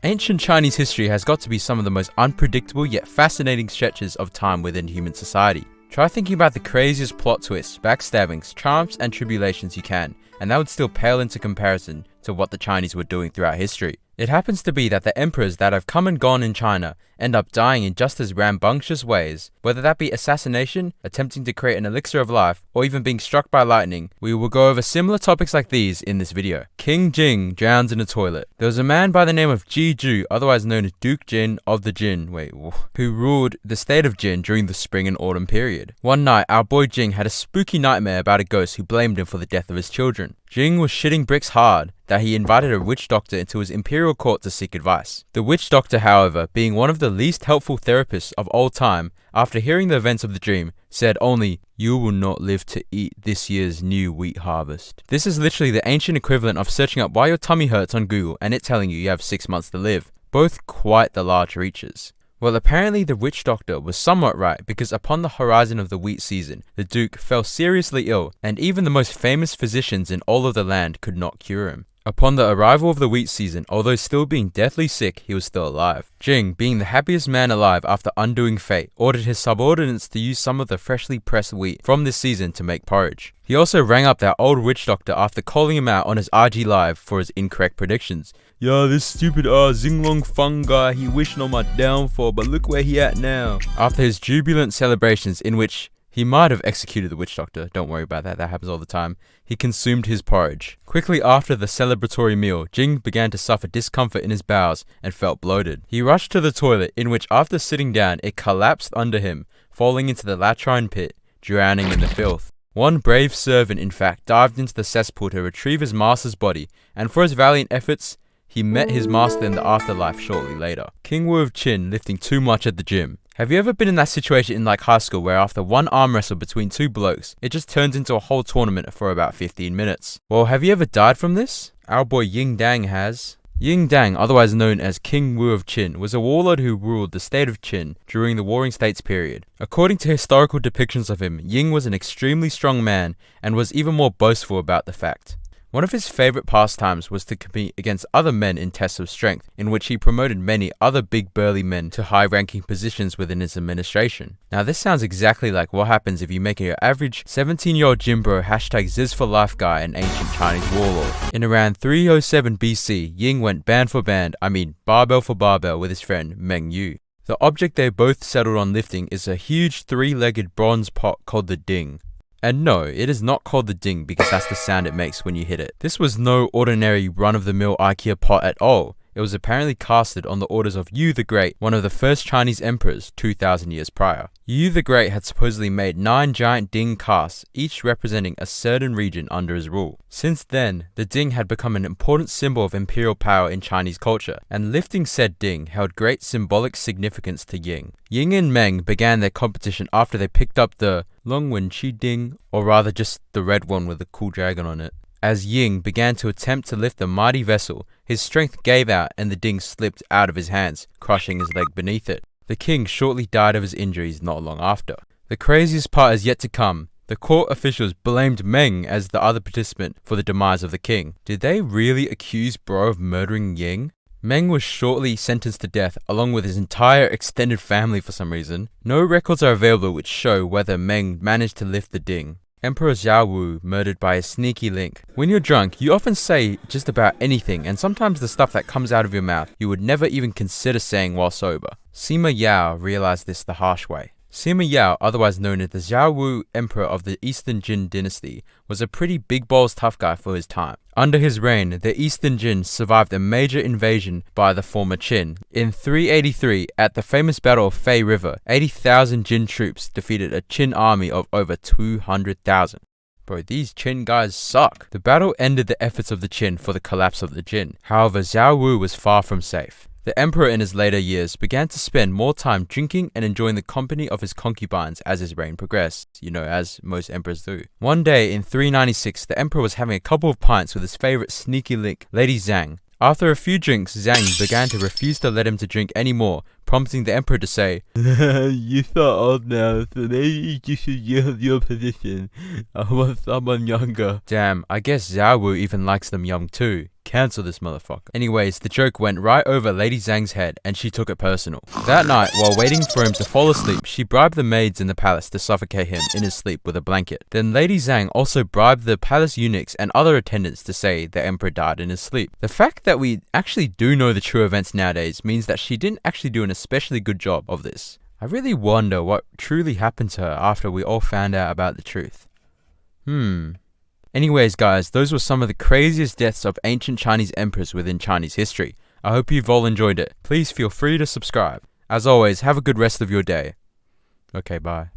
Ancient Chinese history has got to be some of the most unpredictable yet fascinating stretches of time within human society. Try thinking about the craziest plot twists, backstabbings, charms, and tribulations you can, and that would still pale into comparison to what the Chinese were doing throughout history. It happens to be that the emperors that have come and gone in China end up dying in just as rambunctious ways, whether that be assassination, attempting to create an elixir of life, or even being struck by lightning. We will go over similar topics like these in this video. King Jing drowns in a toilet. There was a man by the name of Ji Zhu, otherwise known as Duke Jin of the Jin, who ruled the state of Jin during the spring and autumn period. One night, our boy Jing had a spooky nightmare about a ghost who blamed him for the death of his children. Jing was shitting bricks hard that he invited a witch doctor into his imperial court to seek advice. The witch doctor, however, being one of the least helpful therapists of all time, after hearing the events of the dream, said only, "You will not live to eat this year's new wheat harvest." This is literally the ancient equivalent of searching up why your tummy hurts on Google and it telling you have 6 months to live. Both quite the large reaches. Well, apparently the witch doctor was somewhat right, because upon the horizon of the wheat season, the Duke fell seriously ill, and even the most famous physicians in all of the land could not cure him. Upon the arrival of the wheat season, although still being deathly sick, he was still alive. Jing, being the happiest man alive after undoing fate, ordered his subordinates to use some of the freshly pressed wheat from this season to make porridge. He also rang up that old witch doctor after calling him out on his IG Live for his incorrect predictions. "Yeah, this stupid Xinglong Feng guy, he wishing on my downfall, but look where he at now." After his jubilant celebrations, in which he might have executed the witch doctor, don't worry about that, that happens all the time, he consumed his porridge. Quickly after the celebratory meal, Jing began to suffer discomfort in his bowels and felt bloated. He rushed to the toilet, in which after sitting down, it collapsed under him, falling into the latrine pit, drowning in the filth. One brave servant, in fact, dived into the cesspool to retrieve his master's body, and for his valiant efforts, he met his master in the afterlife shortly later. King Wu of Qin lifting too much at the gym. Have you ever been in that situation in like high school where after one arm wrestle between two blokes, it just turns into a whole tournament for about 15 minutes? Well, have you ever died from this? Our boy Ying Dang has. Ying Dang, otherwise known as King Wu of Qin, was a warlord who ruled the state of Qin during the Warring States period. According to historical depictions of him, Ying was an extremely strong man and was even more boastful about the fact. One of his favorite pastimes was to compete against other men in tests of strength, in which he promoted many other big burly men to high-ranking positions within his administration. Now this sounds exactly like what happens if you make your average 17-year-old gym bro #ZizForLife guy an ancient Chinese warlord. In around 307 BC, Ying went band for band, barbell for barbell with his friend Meng Yu. The object they both settled on lifting is a huge 3-legged bronze pot called the ding. And no, it is not called the ding because that's the sound it makes when you hit it. This was no ordinary run-of-the-mill IKEA pot at all. It was apparently casted on the orders of Yu the Great, one of the first Chinese emperors 2,000 years prior. Yu the Great had supposedly made 9 giant ding casts, each representing a certain region under his rule. Since then, the ding had become an important symbol of imperial power in Chinese culture, and lifting said ding held great symbolic significance to Ying. Ying and Meng began their competition after they picked up the Longwen Chi Ding, or rather just the red one with the cool dragon on it. As Ying began to attempt to lift the mighty vessel, his strength gave out and the ding slipped out of his hands, crushing his leg beneath it. The king shortly died of his injuries not long after. The craziest part is yet to come. The court officials blamed Meng as the other participant for the demise of the king. Did they really accuse bro of murdering Ying? Meng was shortly sentenced to death along with his entire extended family for some reason. No records are available which show whether Meng managed to lift the ding. Emperor Xiaowu murdered by a sneaky link. When you're drunk, you often say just about anything, and sometimes the stuff that comes out of your mouth you would never even consider saying while sober. Sima Yao realized this the harsh way. Sima Yao, otherwise known as the Xiaowu Emperor of the Eastern Jin dynasty, was a pretty big balls tough guy for his time. Under his reign, the Eastern Jin survived a major invasion by the former Qin. In 383, at the famous Battle of Fei River, 80,000 Jin troops defeated a Qin army of over 200,000. Bro, these Qin guys suck. The battle ended the efforts of the Qin for the collapse of the Jin. However, Xiaowu was far from safe. The emperor in his later years began to spend more time drinking and enjoying the company of his concubines as his reign progressed, as most emperors do. One day in 396, the emperor was having a couple of pints with his favorite sneaky link, Lady Zhang. After a few drinks, Zhang began to refuse to let him to drink anymore, prompting the emperor to say, "You're so old now, so maybe you should give your position. I want someone younger." Damn, I guess Xiaowu even likes them young too. cancel this motherfucker. Anyways, the joke went right over Lady Zhang's head and she took it personal. That night, while waiting for him to fall asleep, she bribed the maids in the palace to suffocate him in his sleep with a blanket. Then Lady Zhang also bribed the palace eunuchs and other attendants to say the emperor died in his sleep. The fact that we actually do know the true events nowadays means that she didn't actually do an especially good job of this. I really wonder what truly happened to her after we all found out about the truth. Anyways guys, those were some of the craziest deaths of ancient Chinese emperors within Chinese history. I hope you've all enjoyed it. Please feel free to subscribe. As always, have a good rest of your day. Okay, bye.